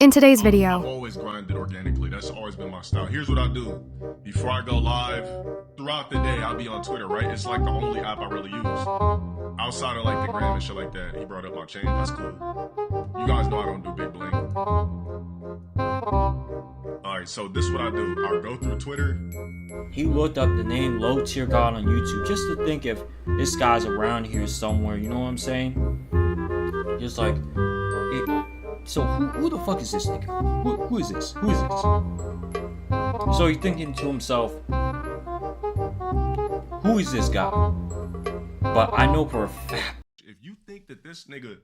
In today's I've video, always grinded organically. That's always been my style. Here's what I do. Before I go live, throughout the day, I'll be on Twitter, right? It's like the only app I really use. Outside of like the gram and shit like that. He brought up my chain. That's cool. You guys know I don't do big bling. Alright, so this is what I do. I'll go through Twitter. He looked up the name Low Tier God on YouTube just to think if this guy's around here somewhere, you know what I'm saying? Just like, so who the fuck is this nigga? Who is this? Who is this? So he's thinking to himself, who is this guy? But I know for a fact. If you think that this nigga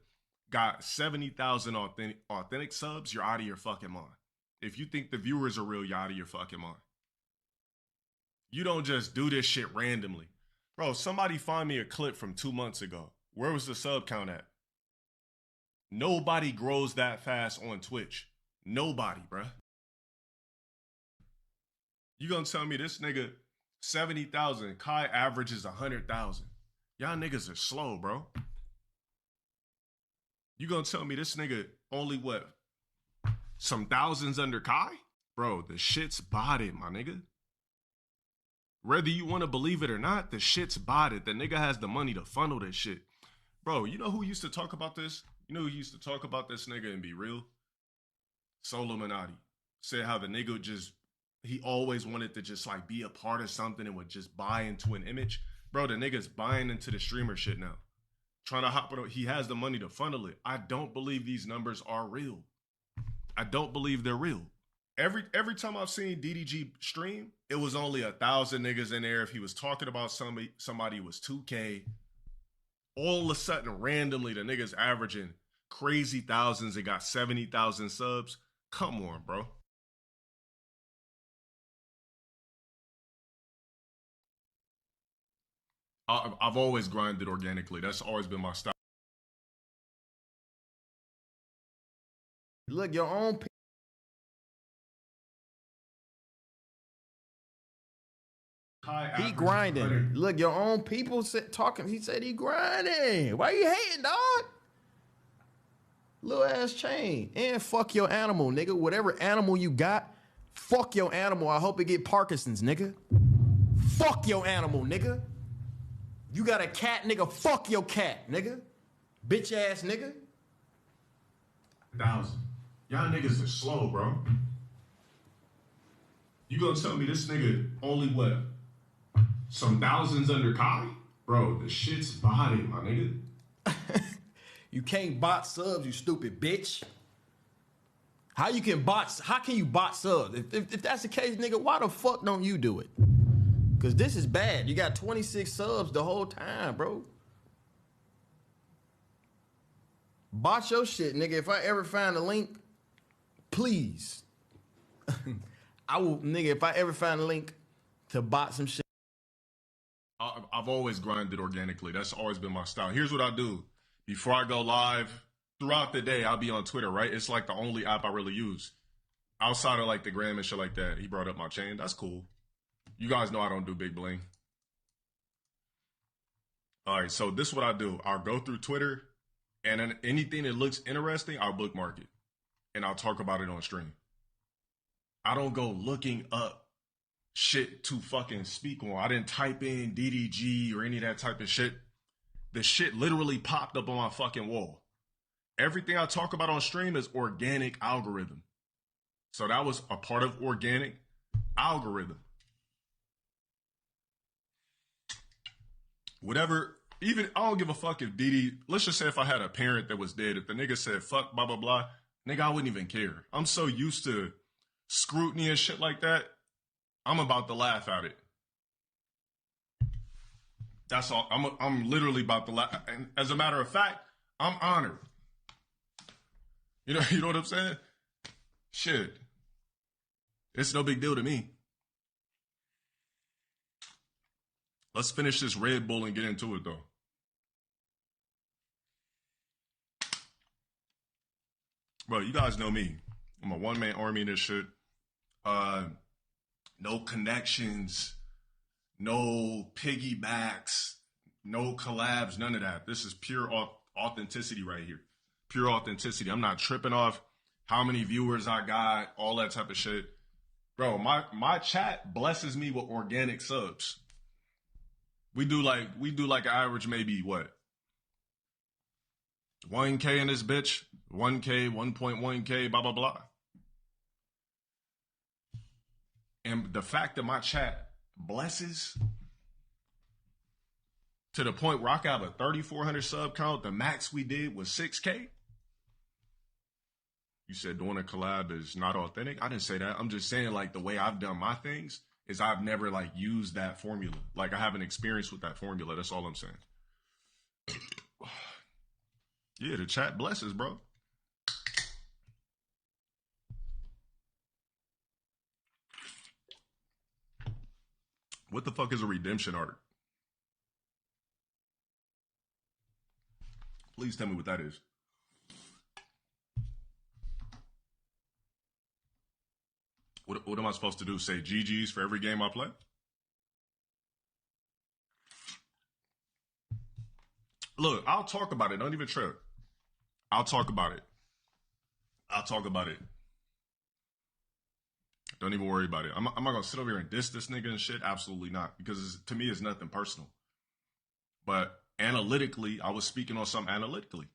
got 70,000 authentic subs, you're out of your fucking mind. If you think the viewers are real, you're out of your fucking mind. You don't just do this shit randomly. Bro, somebody find me a clip from 2 months ago. Where was the sub count at? Nobody grows that fast on Twitch. Nobody, bruh. You gonna tell me this nigga 70,000, Kai averages 100,000. Y'all niggas are slow, bro. You gonna tell me this nigga only what? Some thousands under Kai? Bro, the shit's botted, my nigga. Whether you want to believe it or not, the shit's botted. The nigga has the money to funnel this shit. Bro, you know who used to talk about this? You know who used to talk about this nigga and be real? Solomonati. Said how the nigga he always wanted to just like be a part of something and would just buy into an image. Bro, the nigga's buying into the streamer shit now. Trying to hop on, he has the money to funnel it. I don't believe these numbers are real. I don't believe they're real. Every time I've seen DDG stream, it was only 1,000 niggas in there. If he was talking about somebody was 2K. All of a sudden, randomly, the niggas averaging crazy thousands and got 70,000 subs. Come on, bro. I've always grinded organically. That's always been my style. Look, your own he grinding. Look, your own people talking. He said he grinding. Why you hating, dog? Little ass chain. And fuck your animal, nigga. Whatever animal you got, fuck your animal. I hope it get Parkinson's, nigga. Fuck your animal, nigga. You got a cat, nigga. Fuck your cat, nigga. Bitch ass nigga. 1,000. Y'all niggas are slow, bro. You gonna tell me this nigga only what? Some thousands under Kai? Bro, the shit's botted, my nigga. You can't bot subs, you stupid bitch. How can you bot subs? If that's the case, nigga, why the fuck don't you do it? Cause this is bad. You got 26 subs the whole time, bro. Bot your shit, nigga. If I ever find a link, please. I will, nigga, if I ever find a link to bot some shit. I've always grinded organically. That's always been my style. Here's what I do. Before I go live, throughout the day, I'll be on Twitter, right? It's like the only app I really use. Outside of like the gram and shit like that. He brought up my chain. That's cool. You guys know I don't do big bling. All right, so this is what I do. I'll go through Twitter, and then anything that looks interesting, I'll bookmark it. And I'll talk about it on stream. I don't go looking up shit to fucking speak on. I didn't type in DDG or any of that type of shit. The shit literally popped up on my fucking wall. Everything I talk about on stream is organic algorithm. So that was a part of organic algorithm. Whatever, even, I don't give a fuck if let's just say if I had a parent that was dead, if the nigga said fuck blah blah blah, nigga, I wouldn't even care. I'm so used to scrutiny and shit like that, I'm about to laugh at it. That's all. I'm literally about to laugh. And as a matter of fact, I'm honored. You know what I'm saying? Shit. It's no big deal to me. Let's finish this Red Bull and get into it though. Bro, you guys know me. I'm a one-man army in this shit. No connections, no piggybacks, no collabs, none of that. This is pure authenticity right here. Pure authenticity. I'm not tripping off how many viewers I got, all that type of shit. Bro, my chat blesses me with organic subs. We do like an average maybe what? 1K in this bitch, 1K, 1.1K, blah blah blah. And the fact that my chat blesses to the point where I got a 3,400 sub count, the max we did was 6K. You said doing a collab is not authentic. I didn't say that. I'm just saying like the way I've done my things is I've never like used that formula. Like I haven't experienced with that formula. That's all I'm saying. Yeah, the chat blesses, bro. What the fuck is a redemption arc? Please tell me what that is. What am I supposed to do? Say GG's for every game I play? Look, I'll talk about it. Don't even trip. I'll talk about it. Don't even worry about it. I'm not going to sit over here and diss this nigga and shit. Absolutely not. Because to me, it's nothing personal. But analytically, I was speaking on something analytically.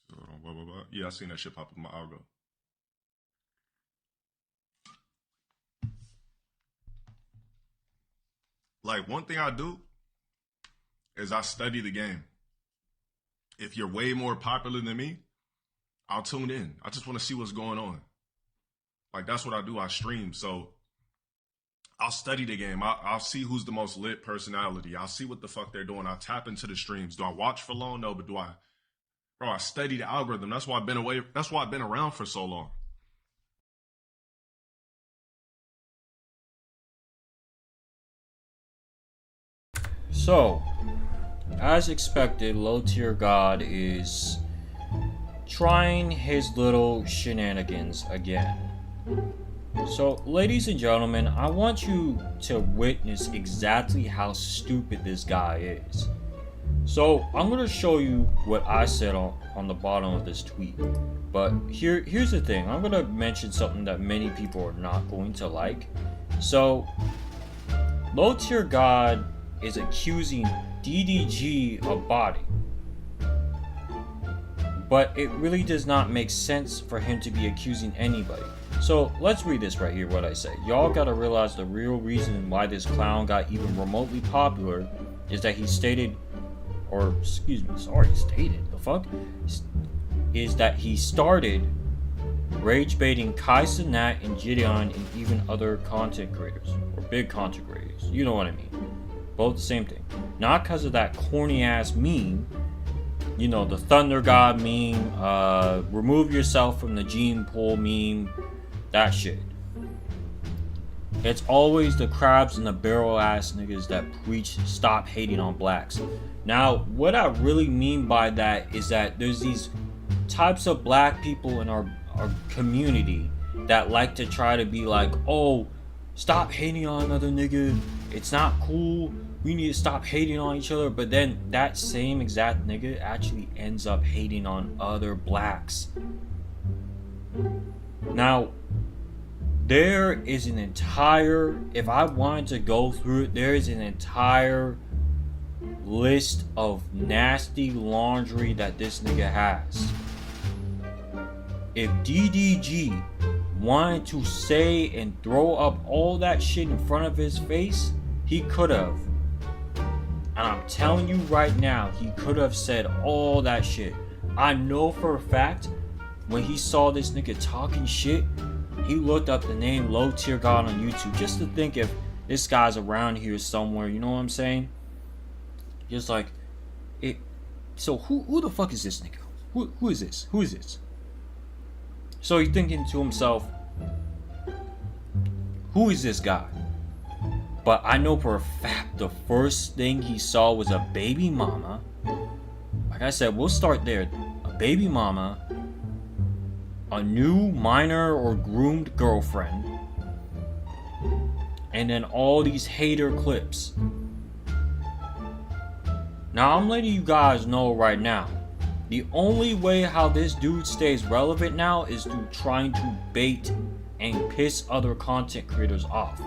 So, blah, blah, blah. Yeah, I seen that shit pop up in my algo. Like, one thing I do is I study the game. If you're way more popular than me, I'll tune in. I just want to see what's going on. Like, that's what I do. I stream. So I'll study the game. I'll see who's the most lit personality. I'll see what the fuck they're doing. I'll tap into the streams. Do I watch for long? No, but I study the algorithm. That's why I've been around for so long. So, as expected, Low Tier God is trying his little shenanigans again. So, ladies and gentlemen, I want you to witness exactly how stupid this guy is. So, I'm going to show you what I said on the bottom of this tweet. But here's the thing. I'm going to mention something that many people are not going to like. So, Low Tier God is accusing DDG of botting. But it really does not make sense for him to be accusing anybody. So let's read this right here, what I say. Y'all gotta realize the real reason why this clown got even remotely popular is that he stated, the fuck? Is that he started rage baiting Kai Cenat and Gideon and even other content creators, or big content creators. You know what I mean. Both the same thing. Not because of that corny ass meme, you know, the Thunder God meme, remove yourself from the gene pool meme, that shit. It's always the crabs in the barrel ass niggas that preach stop hating on blacks. Now, what I really mean by that is that there's these types of black people in our community that like to try to be like, oh, stop hating on another nigga. It's not cool. We need to stop hating on each other. But then that same exact nigga actually ends up hating on other blacks. Now, there is an entire, if I wanted to go through it, there is an entire list of nasty laundry that this nigga has. If DDG wanted to say and throw up all that shit in front of his face, he could have. And I'm telling you right now, he could have said all that shit. I know for a fact, when he saw this nigga talking shit, he looked up the name Low Tier God on YouTube just to think if this guy's around here somewhere, you know what I'm saying? Just like, so who the fuck is this nigga? Who is this? Who is this? So he's thinking to himself, who is this guy? But I know for a fact the first thing he saw was a baby mama. Like I said, we'll start there. A baby mama, a new minor or groomed girlfriend, and then all these hater clips. Now I'm letting you guys know right now. The only way how this dude stays relevant now is through trying to bait and piss other content creators off.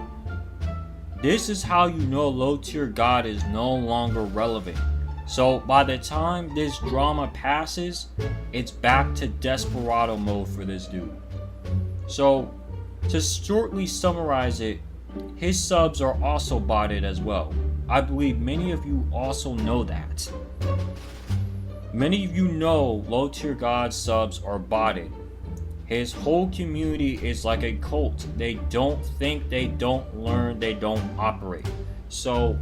This is how you know Low Tier God is no longer relevant. So by the time this drama passes, it's back to desperado mode for this dude. So to shortly summarize it, his subs are also botted as well. I believe many of you also know that. Many of you know Low Tier God's subs are botted. His whole community is like a cult. They don't think, they don't learn, they don't operate. So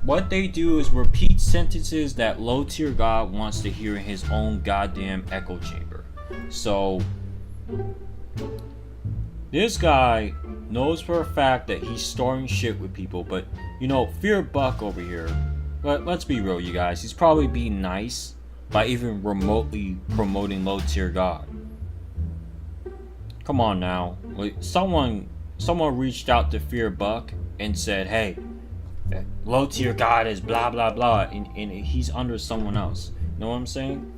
what they do is repeat sentences that Low Tier God wants to hear in his own goddamn echo chamber. So this guy knows for a fact that he's starting shit with people, but you know, Fear Buck over here, but let's be real, you guys, he's probably being nice by even remotely promoting Low Tier God. Come on now, like, someone reached out to Fear Buck and said, hey, Low Tier God is blah blah blah, and he's under someone else. You know what I'm saying?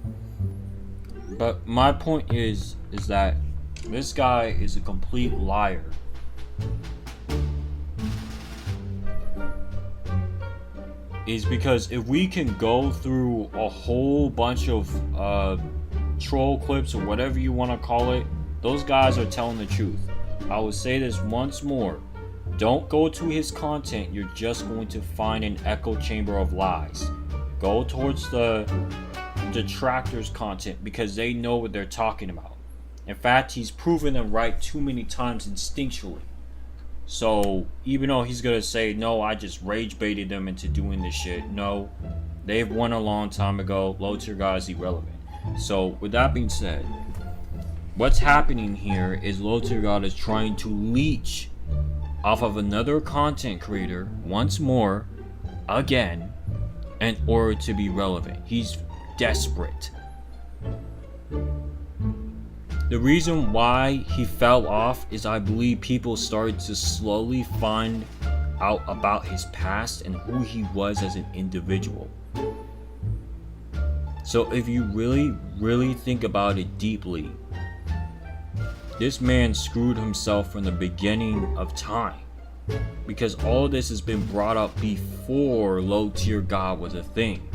But my point is that this guy is a complete liar. Is because if we can go through a whole bunch of troll clips or whatever you want to call it, those guys are telling the truth. I will say this once more. Don't go to his content. You're just going to find an echo chamber of lies. Go towards the detractors' content because they know what they're talking about. In fact, he's proven them right too many times instinctually. So even though he's gonna say, no, I just rage baited them into doing this shit, no, they've won a long time ago. Low Tier God is irrelevant. So with that being said, what's happening here is Low Tier God is trying to leech off of another content creator once more, again, in order to be relevant. He's desperate. The reason why he fell off is I believe people started to slowly find out about his past and who he was as an individual. So if you really think about it deeply, this man screwed himself from the beginning of time, because all this has been brought up before Low Tier God was a thing.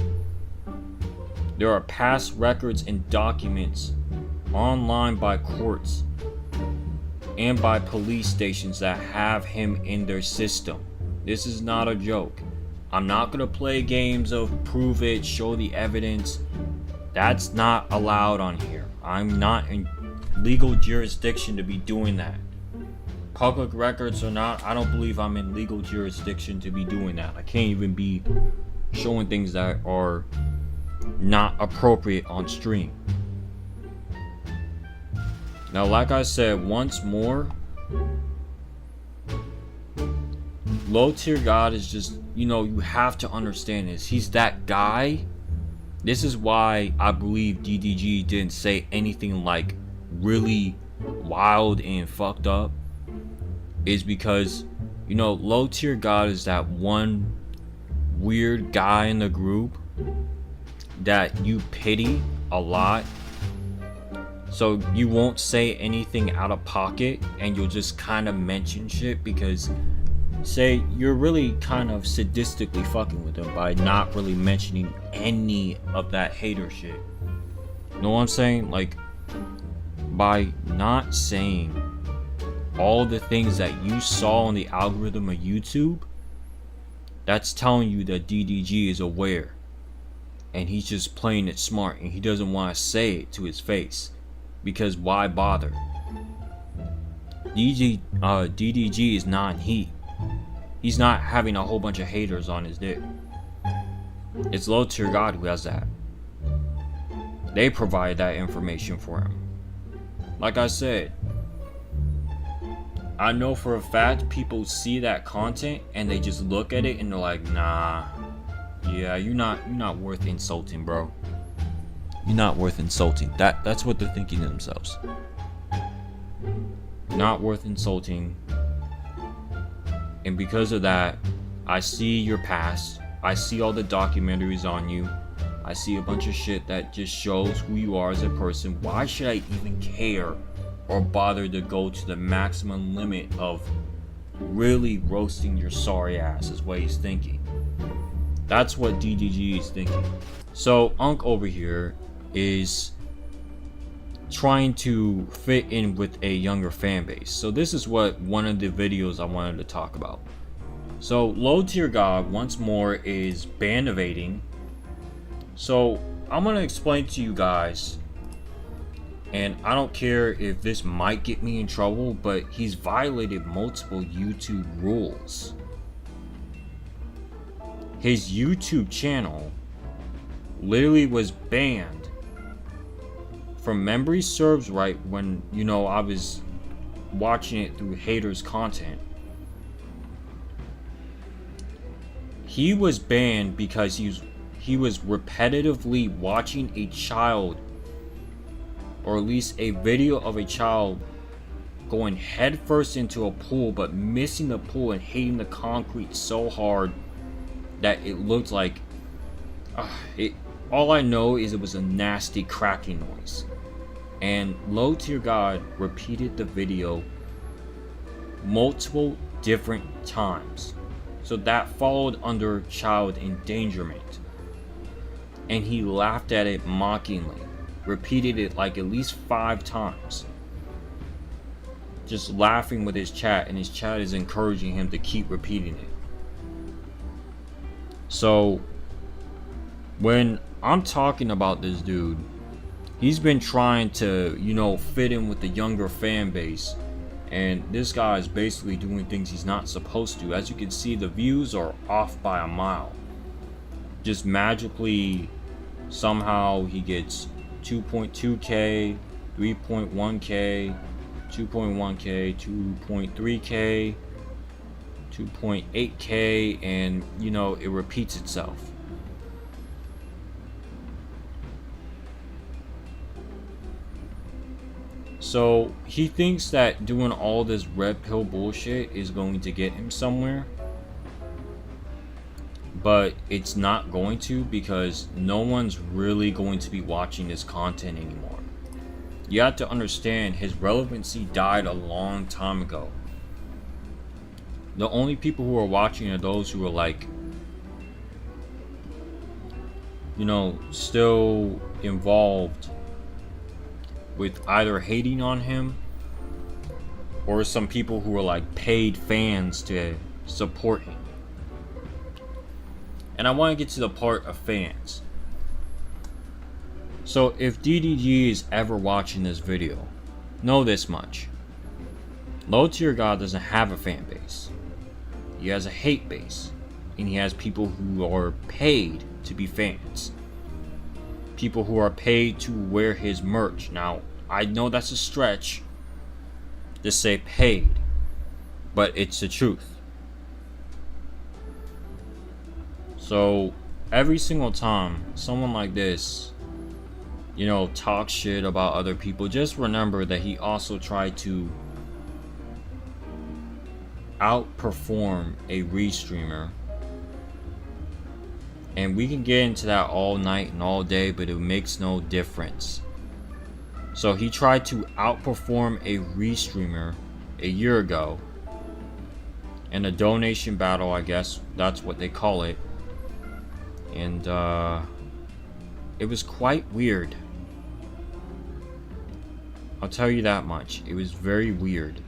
There are past records and documents online by courts and by police stations that have him in their system. This is not a joke. I'm not gonna play games of prove it, show the evidence. That's not allowed on here. I'm not in legal jurisdiction to be doing that. Public records or not, I don't believe I'm in legal jurisdiction to be doing that. I can't even be showing things that are not appropriate on stream. Now, like I said once more, Low Tier God is just, you know, you have to understand this. He's that guy. This is why I believe DDG didn't say anything like really wild and fucked up. Is because, you know, Low Tier God is that one weird guy in the group that you pity a lot. So you won't say anything out of pocket and you'll just kind of mention shit because, say, you're really kind of sadistically fucking with them by not really mentioning any of that hater shit. You know what I'm saying? Like, by not saying all the things that you saw on the algorithm of YouTube, that's telling you that DDG is aware. And he's just playing it smart and he doesn't want to say it to his face. Because why bother? DDG is not in heat. He's not having a whole bunch of haters on his dick. It's Low Tier God who has that. They provide that information for him. Like I said, I know for a fact people see that content and they just look at it and they're like, nah, yeah, you're not worth insulting, bro. You're not worth insulting. That's what they're thinking to themselves. Not worth insulting. And because of that, I see your past. I see all the documentaries on you. I see a bunch of shit that just shows who you are as a person. Why should I even care or bother to go to the maximum limit of really roasting your sorry ass, is what he's thinking. That's what DDG is thinking. So Unc over here is trying to fit in with a younger fan base. So this is what one of the videos I wanted to talk about. So Low Tier God once more is ban evading. So I'm gonna explain to you guys, and I don't care if this might get me in trouble, but he's violated multiple YouTube rules. His YouTube channel literally was banned from memory serves right when, you know, I was watching it through haters content. He was banned because he was repetitively watching a child, or at least a video of a child going headfirst into a pool but missing the pool and hitting the concrete so hard that it looked like all I know is it was a nasty cracking noise. And Low Tier God repeated the video multiple different times. So that followed under child endangerment. And he laughed at it mockingly. Repeated it like at least 5 times. Just laughing with his chat, and his chat is encouraging him to keep repeating it. So when I'm talking about this dude, he's been trying to, you know, fit in with the younger fan base, and this guy is basically doing things he's not supposed to. As you can see, the views are off by a mile. Just magically, somehow he gets 2.2k, 3.1k, 2.1k, 2.3k, 2.8k, and you know, it repeats itself. So he thinks that doing all this red pill bullshit is going to get him somewhere, but it's not going to, because no one's really going to be watching this content anymore. You have to understand, his relevancy died a long time ago. The only people who are watching are those who are like, you know, still involved with either hating on him, or some people who are like paid fans to support him. And I want to get to the part of fans. So if DDG is ever watching this video, know this much: Low Tier God doesn't have a fan base. He has a hate base, and he has people who are paid to be fans. People who are paid to wear his merch. Now, I know that's a stretch to say paid, but it's the truth. So every single time someone like this, you know, talks shit about other people, just remember that he also tried to outperform a restreamer. And we can get into that all night and all day, but it makes no difference. So he tried to outperform a restreamer a year ago in a donation battle, I guess that's what they call it. And it was quite weird. I'll tell you that much. It was very weird.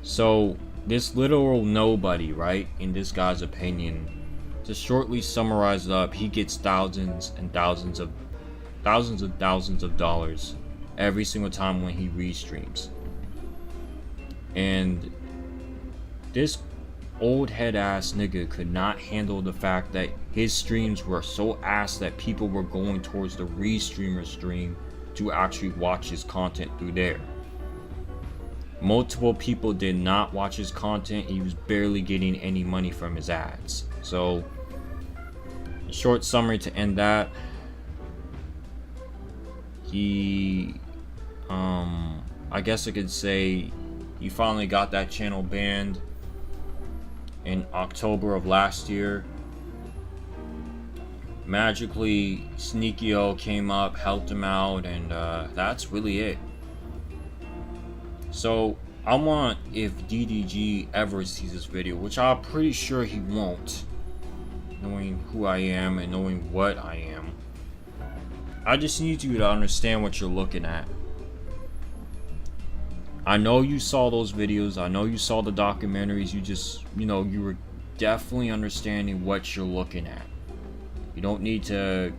So this literal nobody, right, in this guy's opinion, to shortly summarize it up, he gets thousands of dollars every single time when he restreams. And this old head ass nigga could not handle the fact that his streams were so ass that people were going towards the restreamer stream to actually watch his content through there. Multiple people did not watch his content. He was barely getting any money from his ads. So, a short summary to end that. He, I guess I could say he finally got that channel banned in October of last year. magically Sneakio came up, helped him out, and that's really it. So I want, if DDG ever sees this video, which I'm pretty sure he won't, knowing who I am and knowing what I am, I just need you to understand what you're looking at. I know you saw those videos, I know you saw the documentaries, you were definitely understanding what you're looking at. You don't need to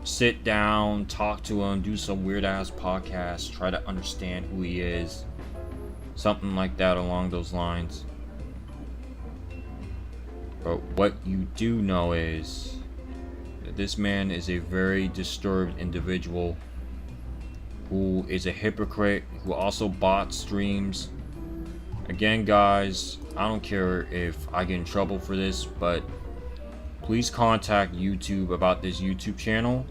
sit down, talk to him, do some weird ass podcast, try to understand who he is. Something like that along those lines. But what you do know is that this man is a very disturbed individual who is a hypocrite, who also bot streams. Again, guys, I don't care if I get in trouble for this, but please contact YouTube about this YouTube channel.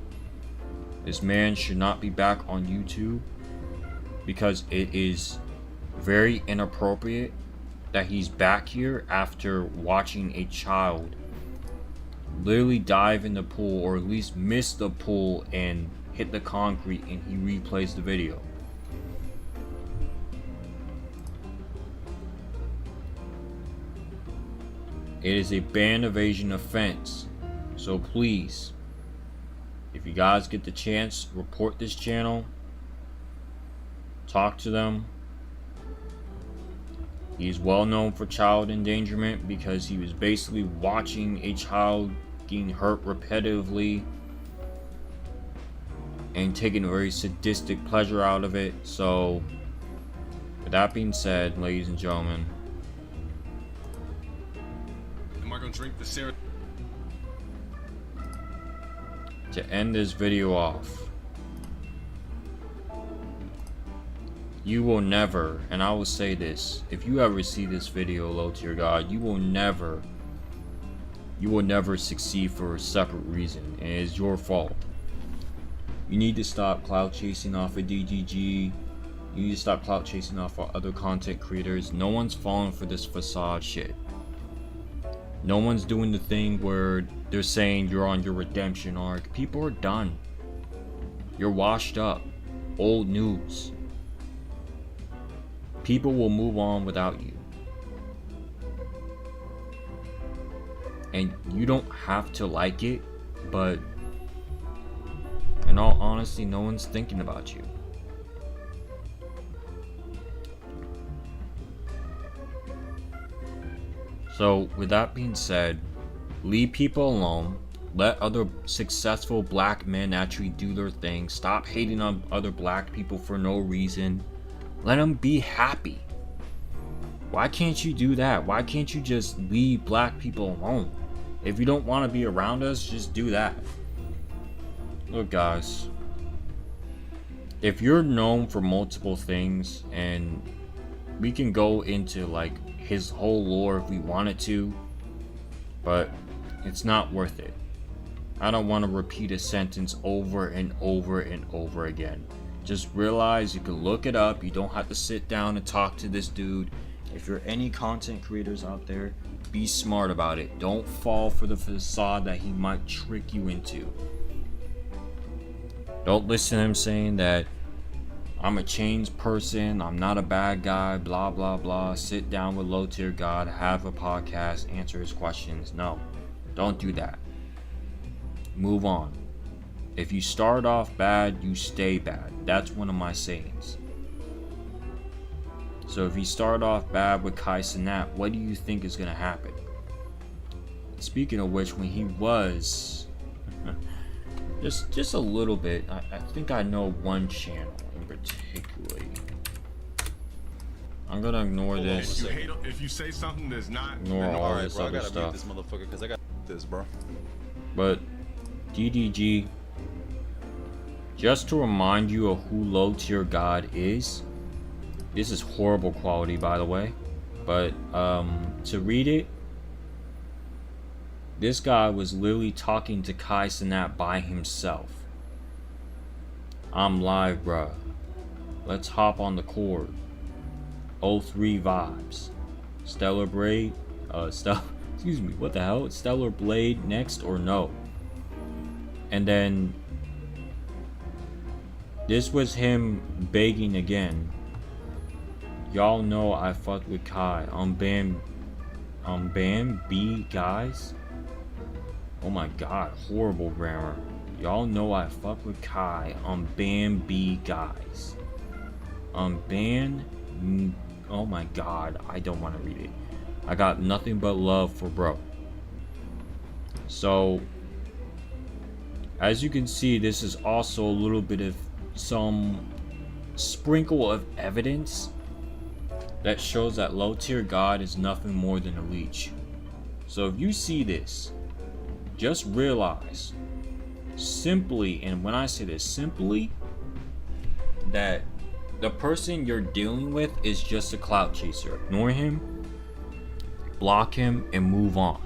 This man should not be back on YouTube because it is very inappropriate that he's back here after watching a child literally dive in the pool, or at least miss the pool and hit the concrete, and he replays the video. It is a band evasion offense. So please, if you guys get the chance, report this channel, talk to them. He's well known for child endangerment because he was basically watching a child getting hurt repetitively and taking a very sadistic pleasure out of it. So, with that being said, ladies and gentlemen, am I gonna drink the syrup? To end this video off, you will never, and I will say this, if you ever see this video, low tier God, you will never succeed for a separate reason, and it is your fault. You need to stop clout chasing off of DDG. You need to stop clout chasing off of other content creators. No one's falling for this facade shit. No one's doing the thing where they're saying you're on your redemption arc. People are done. You're washed up. Old news. People will move on without you. And you don't have to like it, but in all honesty, no one's thinking about you. So, with that being said, leave people alone. Let other successful black men actually do their thing. Stop hating on other black people for no reason. Let them be happy. Why can't you do that? Why can't you just leave black people alone? If you don't want to be around us, just do that. Look, guys, if you're known for multiple things, and we can go into like his whole lore if we wanted to, but it's not worth it. I don't want to repeat a sentence over and over and over again. Just realize you can look it up. You don't have to sit down and talk to this dude. If you're any content creators out there, be smart about it. Don't fall for the facade that he might trick you into. Don't listen to him saying that I'm a changed person, I'm not a bad guy, blah blah blah. Sit down with low tier God, have a podcast, answer his questions. No, don't do that. Move on. If you start off bad, you stay bad. That's one of my sayings. So if you start off bad with Kai Cenat, what do you think is going to happen? Speaking of which, when he was just a little bit, I think I know one channel in particular. I'm gonna ignore this. If you say something that's not, ignore all this other stuff. I gotta mute this motherfucker because I got this, bro. But DDG, just to remind you of who low tier God is. This is horrible quality, by the way, but to read it, this guy was literally talking to Kai Cenat by himself. I'm live, bruh. Let's hop on the cord. 03 vibes. Stellar Blade. Excuse me. What the hell? Stellar Blade next or no? And then this was him begging again. Y'all know I fucked with Kai. Bam B guys. Oh my god, horrible grammar. Y'all know I fuck with Kai. Bam B guys. Oh my god, I don't want to read it. I got nothing but love for bro. So, as you can see, this is also a little bit of some sprinkle of evidence that shows that low tier God is nothing more than a leech. So if you see this, just realize simply, and when I say this simply, that the person you're dealing with is just a clout chaser. Ignore him, block him, and move on.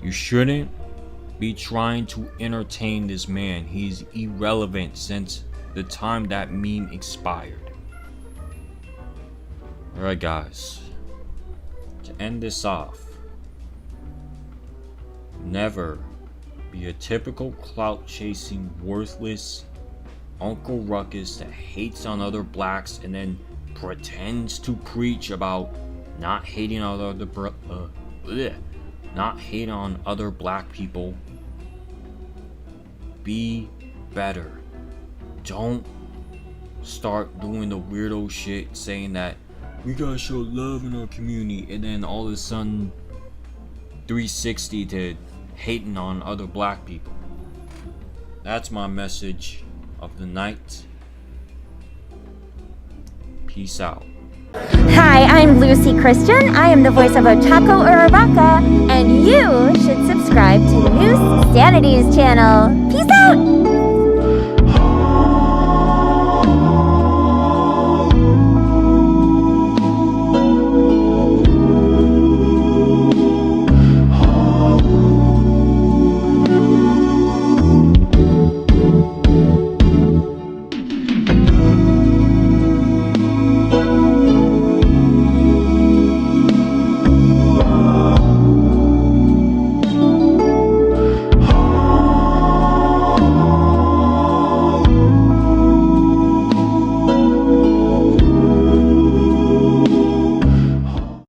You shouldn't be trying to entertain this man. He's irrelevant since the time that meme expired. Alright guys, to end this off, never be a typical clout chasing worthless Uncle Ruckus that hates on other blacks and then pretends to preach about not hating on other black people. Be better. Don't start doing the weirdo shit saying that we gotta show love in our community and then all of a sudden 360 to hating on other black people. That's my message of the night. Peace out. Hi, I'm Lucy Christian. I am the voice of Otako Uraraka, and you should subscribe to Neusxanity's channel. Peace out!